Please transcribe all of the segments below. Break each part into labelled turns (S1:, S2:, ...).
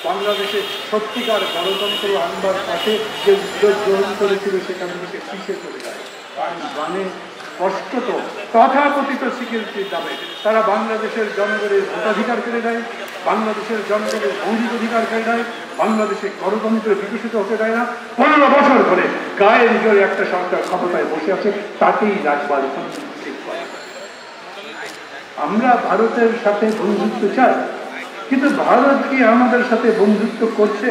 S1: বাংলাদেশে সত্যিকার গণতন্ত্র আনবার পথে যে উদ্যোগ গ্রহণ করেছিল সেখান থেকে পিছিয়ে চলে যায়। মানে স্পষ্টত তথাকথিত স্বীকৃতির দামে তারা বাংলাদেশের জনগণের ভোটাধিকার কেড়ে দেয়, বাংলাদেশের জনগণের মৌলিক অধিকার কেড়ে দেয়, বাংলাদেশে গণতন্ত্র বিকশিত হতে দেয় না। 15 বছর ধরে গায়ের জোরে একটা সরকার ক্ষমতায় বসে আছে, তাতেই রাজবার ঠিক করে। আমরা ভারতের সাথে বন্ধুত্ব চাই, কিন্তু ভারত কি আমাদের সাথে বন্ধুত্ব করছে?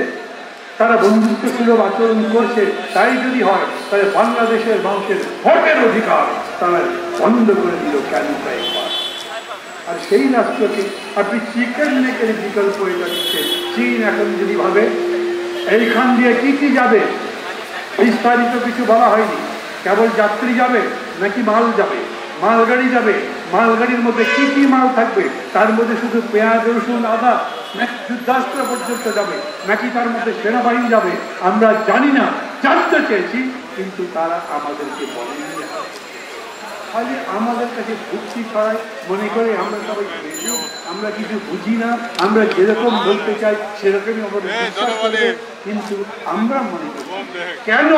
S1: তারা বন্ধুত্ব সুলভ আচরণ করছে। তাই যদি হয় তাহলে বাংলাদেশের মানুষের ভোটের অধিকার তারা বন্ধ করে দিল কেন? আর সেই রাষ্ট্রকে আপনি চিকেন নেকের বিকল্প এটা দিচ্ছে। চীন এখন যদি ভাবে এইখান দিয়ে কি কি যাবে, বিস্তারিত কিছু বলা হয়নি, কেবল যাত্রী যাবে নাকি মাল যাবে, মালগাড়ি যাবে, মালগাড়ির মধ্যে কি কি মাল থাকবে, তার মধ্যে শুধু পেঁয়াজ রসুন আদা নাকি যুদ্ধাস্ত্র পর্যন্ত যাবে, নাকি তার মধ্যে সেনাবাহিনী যাবে, আমরা জানি না। জানতে চেয়েছি কিন্তু তারা আমাদেরকে বলেনি। খালি আমাদের কাছে যুক্তি ছড়ায়, মনে করে আমরা সবাই আমরা কিছু বুঝি না, আমরা যেরকম বলতে চাই সেরকমই আমাদের বিশ্বাস করবে। কিন্তু আমরা মনে করি কেন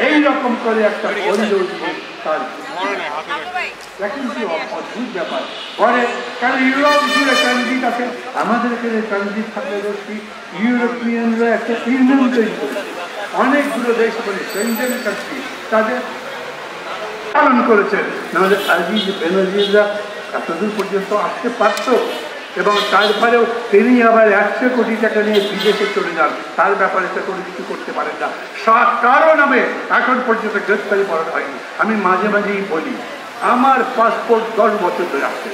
S1: এইরকম করে একটা পরিযোগ তার দেখেন কি অদ্ভুত ব্যাপার পরে। কারণ ইউরোপ জুড়ে ট্রানজিট আছে, আমাদের এখানে ট্রানজিট থাকলে দোষী ইউরোপিয়ানরা একটা ইউনিয়ন তৈরি করেছে, অনেকগুলো দেশ মানে সেন্ট্রাল কান্ট্রি তাদের পালন করেছেন। নাহলে আজিজ বেনজিররা এতদূর পর্যন্ত আসতে পারত। এবং তারপরেও তিনি আবার 100 কোটি টাকা নিয়ে বিদেশে চলে যান, তার ব্যাপারে তো কোনো কিছু করতে পারেন না। কারো নামে এখন পর্যন্ত গ্রেফতারি পরোয়ানা হয়নি। আমি মাঝে মাঝেই বলি আমার পাসপোর্ট 10 বছর ধরে আসতে,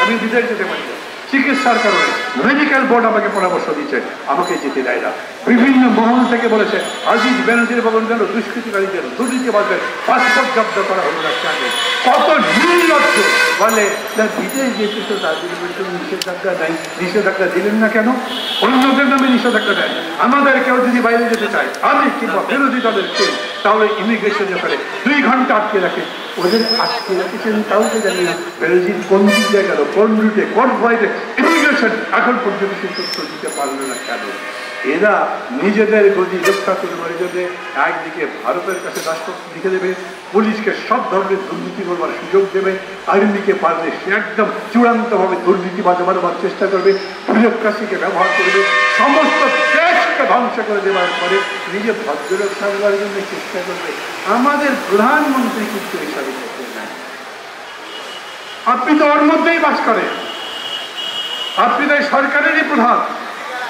S1: আমি বিদেশ যেতে পারি না। চিকিৎসার কারণে মেডিকেল বোর্ড আমাকে পরামর্শ দিচ্ছে, আমাকে যেতে দেয় না। বিভিন্ন মহল থেকে বলেছে আজিজ বেনজির ভবন যেন দুষ্কৃতিকারীদের দুর্নীতিবাজদের পাসপোর্ট জব্দ করা হলো না। কত নির্লজ্জ বলে বিদেশ যেতে তো তাদের নিষেধাজ্ঞা দেয়, নিষেধাজ্ঞা দিলেন না কেন? অন্যদের নামে নিষেধাজ্ঞা দেয়। আমাদের কেউ যদি বাইরে যেতে চায়, আমি কিংবা বিরোধী দলের কেউ, তাহলে ইমিগ্রেশন ব্যাপারে 2 ঘন্টা আটকে রাখে। ওদের আটকে রেখেছেন তাও তো জানি না বেনজির কোন দিকে গেল, কোন রুটে, কোন ফ্লাইটে ইমিগ্রেশন এখন পর্যন্ত সে তথ্য দিতে পারলো না কেন? এরা নিজেদের গতি রক্ষা করবার জন্য একদিকে ভারতের কাছে রাষ্ট্রপতি লিখে দেবে, পুলিশকে সব ধরনের দুর্নীতি করবার সুযোগ দেবে, আর্মিকে পারলে সে একদম চূড়ান্তভাবে দুর্নীতি বাজাবার চেষ্টা করবে, বিউরোক্রেসিকে ব্যবহার করবে, সমস্ত দেশকে ধ্বংস করে দেওয়ার পরে নিজে ভদ্রলোক সাজবার জন্য চেষ্টা করবে। আমাদের প্রধানমন্ত্রী কিন্তু হিসাবে করতে নাই। আপনি তো ওর মধ্যেই বাস করেন, আপনি তো এই সরকারেরই প্রধান,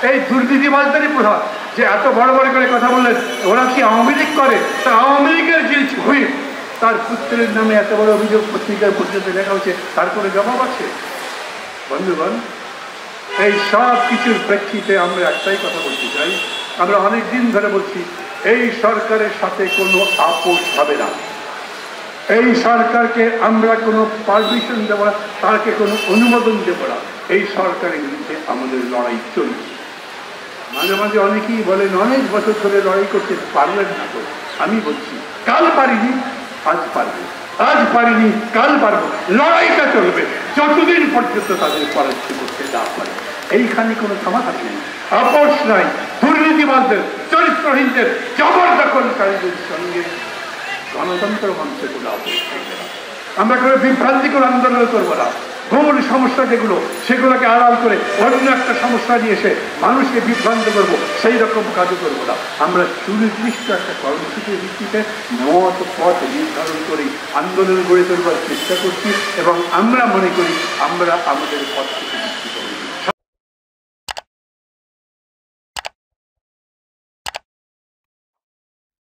S1: এই দুর্নীতিবাজদেরই প্রধান। যে এত বড় বড় করে কথা বললেন, ওরা কি আওয়ামী লীগ করে? তা আওয়ামী লীগের যে হুইপ, তার পুত্রের নামে এত বড় অভিযোগ পত্রিকার পর্যন্ত লেখা হচ্ছে, তার কোনো জবাব আছে? বন্ধুগণ, এই সব কিছুর প্রেক্ষিতে আমরা একটাই কথা বলতে চাই, আমরা অনেক দিন ধরে বলছি এই সরকারের সাথে কোনো আপোষ হবে না। এই সরকারকে আমরা কোনো পারমিশন দেব না, তাকে কোনো অনুমোদন দেব না। এই সরকারের বিরুদ্ধে আমাদের লড়াই চলছে। মাঝে মাঝে অনেকেই বলেন অনেক বছর ধরে লড়াই করতে পারলেন না তো। আমি বলছি কাল পারিনি, আজ পারবো, আজ পারিনি, কাল পারবো। লড়াইটা চলবে যতদিন পর্যন্ত তাদের পরাস্ত করতে না পারে। এইখানে কোনো সমাধান নেই, আপোষ নাই। দুর্নীতিবাদদের, চরিত্রহীনদের, জবরদখলকারীদের সঙ্গে গণতন্ত্র মঞ্চে কোনো আপোষ করবে না। আমরা কোনো বিভ্রান্তিকর আন্দোলন করবো না। মূল সমস্যা যেগুলো, সেগুলোকে আড়াল করে অন্য একটা সমস্যা নিয়ে এসে মানুষকে বিভ্রান্ত করবো, সেই রকম কাজও করবো না। আমরা সুনির্দিষ্ট একটা কর্মসূচির ভিত্তিতে মত পথ নির্ধারণ করি আন্দোলন গড়ে তোলবার চেষ্টা করছি, এবং আমরা মনে করি আমরা আমাদের পথ